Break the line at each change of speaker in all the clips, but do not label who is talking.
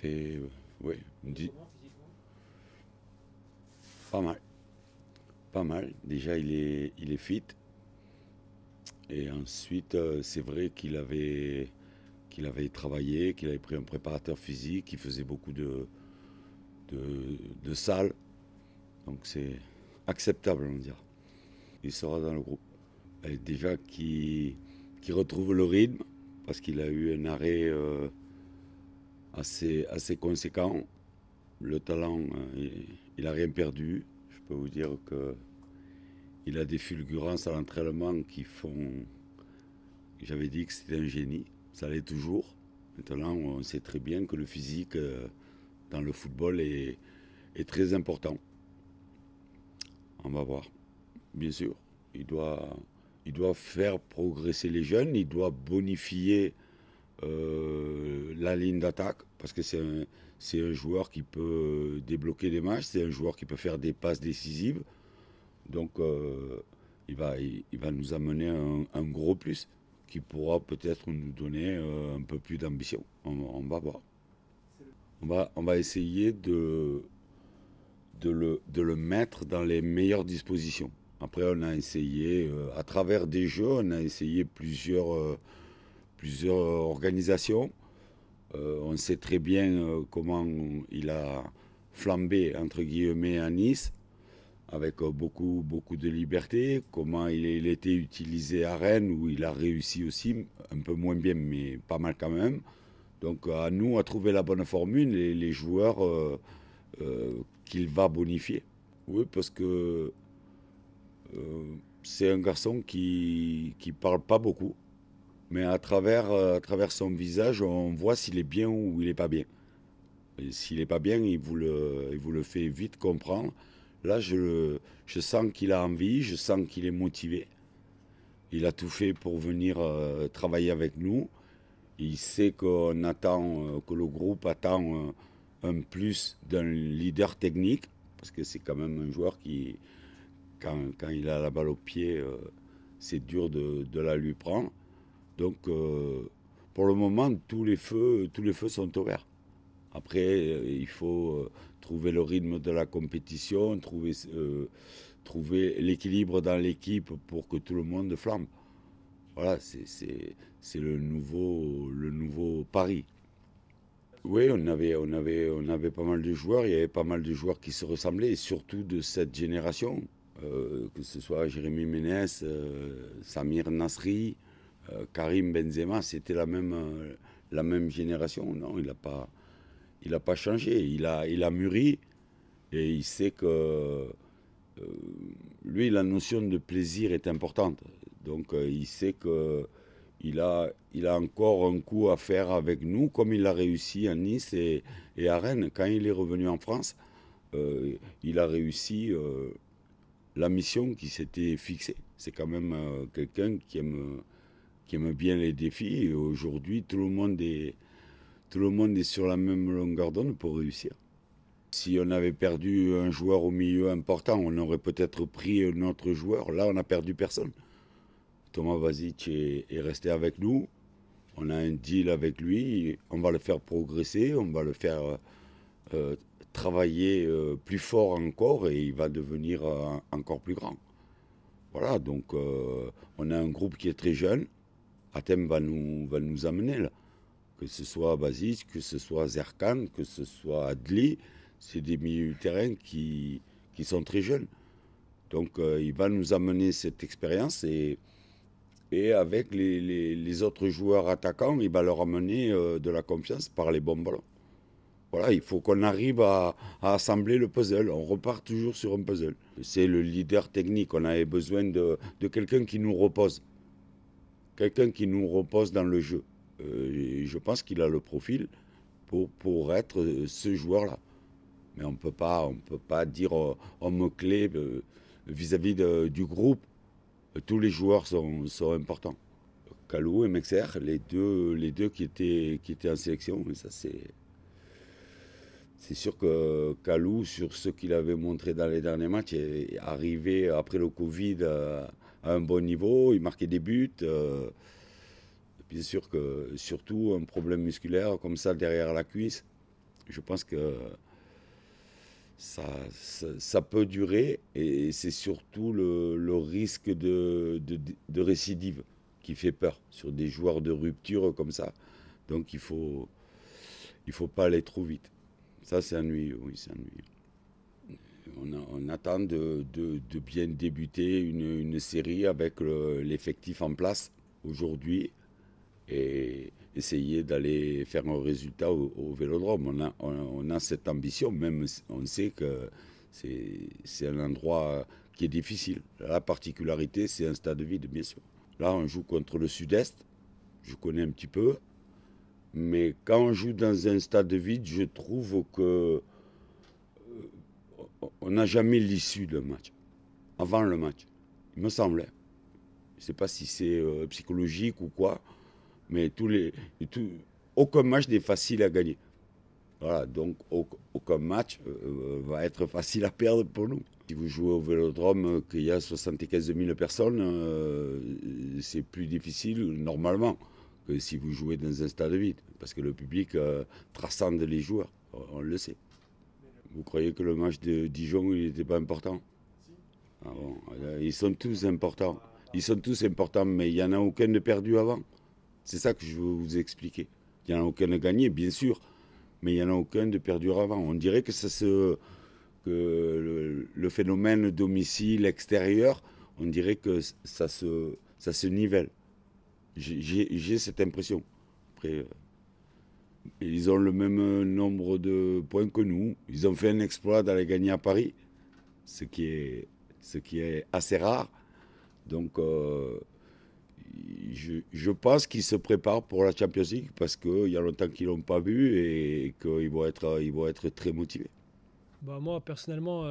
fait, oui,
Comment physiquement?
pas mal. Pas mal. Déjà, il est fit. Et ensuite, c'est vrai qu'il avait travaillé, qu'il avait pris un préparateur physique, qu'il faisait beaucoup de salles. Donc c'est acceptable, on va dire. Il sera dans le groupe. Et déjà qu'il retrouve le rythme, parce qu'il a eu un arrêt assez conséquent. Le talent, il n'a rien perdu. Je peux vous dire qu'il a des fulgurances à l'entraînement qui font. J'avais dit que c'était un génie. Ça l'est toujours. Maintenant, on sait très bien que le physique dans le football est très important. On va voir. Bien sûr, il doit faire progresser les jeunes, il doit bonifier la ligne d'attaque, parce que c'est un joueur qui peut débloquer des matchs, c'est un joueur qui peut faire des passes décisives. Donc, il va nous amener un gros plus qui pourra peut-être nous donner un peu plus d'ambition. On va voir. On va essayer de le mettre dans les meilleures dispositions. Après, on a essayé, à travers des jeux, on a essayé plusieurs organisations. On sait très bien comment il a flambé, entre guillemets, à Nice, avec beaucoup de liberté, comment il était utilisé à Rennes, où il a réussi aussi, un peu moins bien, mais pas mal quand même. Donc à nous à trouver la bonne formule et les joueurs qu'il va bonifier. Oui, parce que c'est un garçon qui parle pas beaucoup, mais à travers son visage, on voit s'il est bien ou il est pas bien. Et s'il est pas bien, il vous le fait vite comprendre. Là, je sens qu'il a envie, je sens qu'il est motivé. Il a tout fait pour venir travailler avec nous. Il sait qu'on attend, que le groupe attend un plus d'un leader technique, parce que c'est quand même un joueur qui, quand il a la balle au pied, c'est dur de la lui prendre. Donc, pour le moment, tous les feux sont ouverts. Après, il faut trouver le rythme de la compétition, trouver l'équilibre dans l'équipe pour que tout le monde flambe. Voilà, c'est le nouveau pari. Oui, on avait pas mal de joueurs, il y avait pas mal de joueurs qui se ressemblaient, et surtout de cette génération, que ce soit Jérémy Ménès, Samir Nasri, Karim Benzema, c'était la même génération. Non, il a pas changé, il a mûri, et il sait que lui, la notion de plaisir est importante. Donc, il sait que il a encore un coup à faire avec nous, comme il a réussi à Nice et à Rennes. Quand il est revenu en France, il a réussi la mission qui s'était fixée. C'est quand même quelqu'un qui aime bien les défis. Et aujourd'hui, tout le monde est sur la même longueur d'onde pour réussir. Si on avait perdu un joueur au milieu important, on aurait peut-être pris un autre joueur. Là, on n'a perdu personne. Thomas Vasic est resté avec nous. On a un deal avec lui. On va le faire progresser. On va le faire euh, travailler plus fort encore, et il va devenir encore plus grand. Voilà, donc on a un groupe qui est très jeune. Athème va nous amener là. Que ce soit Basic, que ce soit Zerkan, que ce soit Adli, c'est des milieux de terrain qui sont très jeunes. Donc il va nous amener cette expérience, et avec les autres joueurs attaquants, il va leur amener de la confiance par les bons ballons. Voilà, il faut qu'on arrive à assembler le puzzle. On repart toujours sur un puzzle. C'est le leader technique. On avait besoin de quelqu'un qui nous repose. Quelqu'un qui nous repose dans le jeu. Et je pense qu'il a le profil pour être ce joueur-là. Mais on peut pas dire homme-clé vis-à-vis du groupe. Tous les joueurs sont importants. Kalou et Mexer, les deux qui étaient en sélection, mais ça c'est sûr que Kalou, sur ce qu'il avait montré dans les derniers matchs, est arrivé après le Covid à un bon niveau, il marquait des buts. Bien sûr que surtout un problème musculaire comme ça derrière la cuisse, Je pense que ça peut durer et c'est surtout le risque de récidive qui fait peur sur des joueurs de rupture comme ça. Donc il faut pas aller trop vite. Ça, c'est ennuyeux, oui, c'est ennuyeux. On attend de bien débuter une série avec l'effectif en place aujourd'hui et essayer d'aller faire un résultat au Vélodrome. On a cette ambition, même on sait que c'est un endroit qui est difficile. La particularité, c'est un stade vide, bien sûr. Là, on joue contre le Sud-Est, je connais un petit peu, mais quand on joue dans un stade vide, je trouve que on n'a jamais l'issue d'un match, avant le match, il me semblait. Je ne sais pas si c'est psychologique ou quoi, mais aucun match n'est facile à gagner. Voilà, donc aucun match va être facile à perdre pour nous. Si vous jouez au Vélodrome, qu'il y a 75 000 personnes, c'est plus difficile normalement que si vous jouez dans un stade vide, parce que le public transcende les joueurs, on le sait. Vous croyez que le match de Dijon, il n'était pas important? Ah bon, ils sont tous importants. Ils sont tous importants, mais il n'y en a aucun de perdu avant. C'est ça que je veux vous expliquer. Il n'y en a aucun de gagné, bien sûr, mais il n'y en a aucun de perdu avant. On dirait que le phénomène domicile extérieur, on dirait que ça se nivelle. J'ai cette impression. Après, ils ont le même nombre de points que nous. Ils ont fait un exploit d'aller gagner à Paris, ce qui est assez rare. Donc, je pense qu'ils se préparent pour la Champions League parce qu'il y a longtemps qu'ils ne l'ont pas vu et qu'ils vont être très motivés.
Bah, moi, personnellement,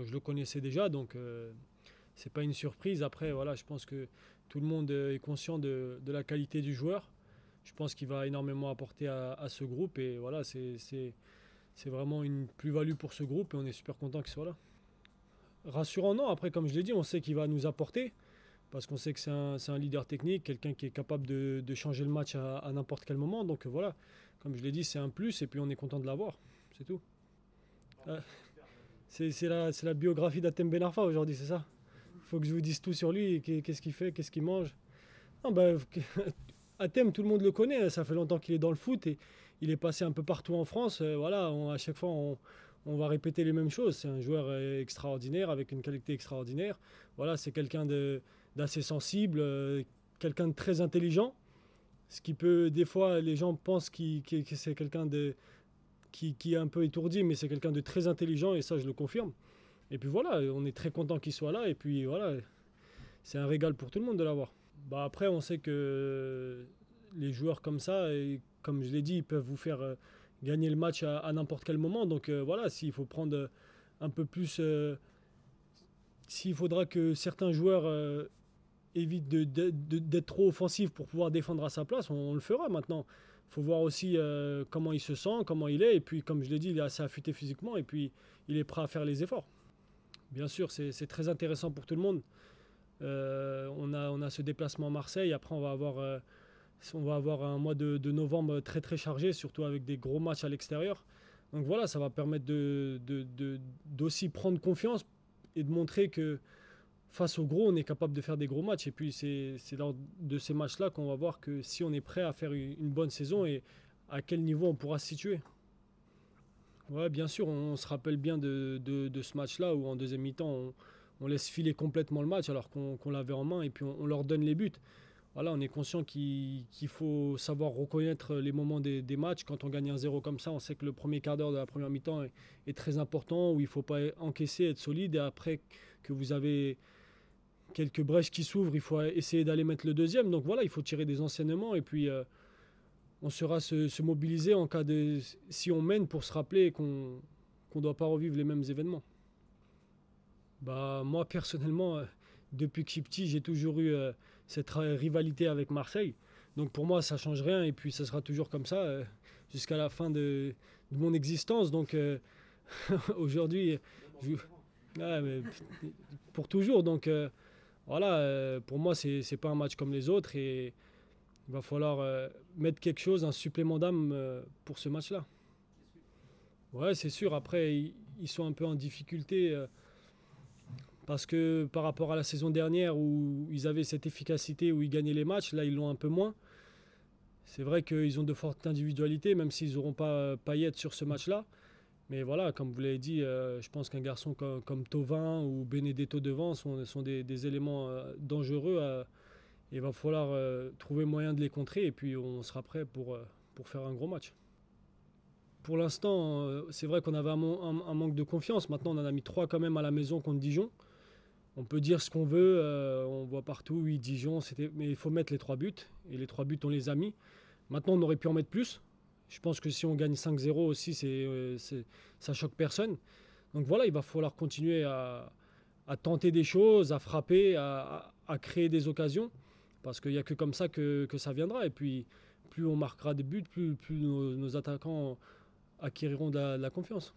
je le connaissais déjà, donc c'est pas une surprise. Après, voilà, je pense que tout le monde est conscient de la qualité du joueur. Je pense qu'il va énormément apporter à ce groupe et voilà, c'est vraiment une plus-value pour ce groupe et on est super content qu'il soit là. Rassurant, non. Après, comme je l'ai dit, on sait qu'il va nous apporter parce qu'on sait que c'est un leader technique, quelqu'un qui est capable de changer le match à n'importe quel moment. Donc voilà, comme je l'ai dit, c'est un plus et puis on est content de l'avoir. C'est tout. Euh, c'est la biographie d'Atem Ben Arfa aujourd'hui, c'est ça? Il faut que je vous dise tout sur lui, qu'est-ce qu'il fait, qu'est-ce qu'il mange. Non, bah, Atem, tout le monde le connaît, ça fait longtemps qu'il est dans le foot et il est passé un peu partout en France. Voilà, à chaque fois, on va répéter les mêmes choses. C'est un joueur extraordinaire, avec une qualité extraordinaire. Voilà, c'est quelqu'un d'assez sensible, quelqu'un de très intelligent. Ce qui peut, des fois, les gens pensent que c'est quelqu'un qui est un peu étourdi, mais c'est quelqu'un de très intelligent et ça, je le confirme. Et puis voilà, on est très content qu'il soit là et puis voilà, c'est un régal pour tout le monde de l'avoir. Bah après, on sait que les joueurs comme ça, et comme je l'ai dit, ils peuvent vous faire gagner le match à n'importe quel moment. Donc voilà, s'il faut prendre un peu plus, s'il faudra que certains joueurs évitent d'être trop offensifs pour pouvoir défendre à sa place, on le fera maintenant. Il faut voir aussi comment il se sent, comment il est. Et puis, comme je l'ai dit, il est assez affûté physiquement et puis il est prêt à faire les efforts. Bien sûr, c'est très intéressant pour tout le monde. On a ce déplacement à Marseille. Après, on va avoir un mois de novembre très très chargé, surtout avec des gros matchs à l'extérieur. Donc voilà, ça va permettre d'aussi prendre confiance et de montrer que face aux gros, on est capable de faire des gros matchs. Et puis c'est lors de ces matchs-là qu'on va voir que si on est prêt à faire une bonne saison et à quel niveau on pourra se situer. Ouais, bien sûr, on se rappelle bien de ce match-là où en deuxième mi-temps, on laisse filer complètement le match alors qu'on l'avait en main et puis on leur donne les buts. Voilà, on est conscient qu'il faut savoir reconnaître les moments des matchs. Quand on gagne 1-0 comme ça, on sait que le premier quart d'heure de la première mi-temps est très important, où il ne faut pas encaisser, être solide. Et après que vous avez quelques brèches qui s'ouvrent, il faut essayer d'aller mettre le deuxième. Donc voilà, il faut tirer des enseignements et puis on saura se mobiliser en cas de... si on mène pour se rappeler qu'on ne doit pas revivre les mêmes événements. Bah, moi, personnellement, depuis que je suis petit, j'ai toujours eu cette rivalité avec Marseille. Donc pour moi, ça ne change rien et puis ça sera toujours comme ça jusqu'à la fin de mon existence. Donc aujourd'hui, je... ouais, mais pour toujours. Donc voilà, pour moi, c'est pas un match comme les autres et il va falloir mettre quelque chose, un supplément d'âme pour ce match-là. Ouais, c'est sûr. Après, ils sont un peu en difficulté parce que par rapport à la saison dernière où ils avaient cette efficacité, où ils gagnaient les matchs, là, ils l'ont un peu moins. C'est vrai qu'ils ont de fortes individualités, même s'ils n'auront pas Payet sur ce match-là. Mais voilà, comme vous l'avez dit, je pense qu'un garçon comme Thauvin ou Benedetto devant sont des éléments dangereux. Il va falloir trouver moyen de les contrer et puis on sera prêt pour faire un gros match. Pour l'instant, c'est vrai qu'on avait un manque de confiance. Maintenant, on en a mis 3 quand même à la maison contre Dijon. On peut dire ce qu'on veut. On voit partout, oui, Dijon, mais il faut mettre les 3 buts. Et les 3 buts, on les a mis. Maintenant, on aurait pu en mettre plus. Je pense que si on gagne 5-0 aussi, ça choque personne. Donc voilà, il va falloir continuer à tenter des choses, à frapper, à créer des occasions. Parce qu'il n'y a que comme ça que ça viendra. Et puis, plus on marquera des buts, plus nos attaquants acquériront de la confiance.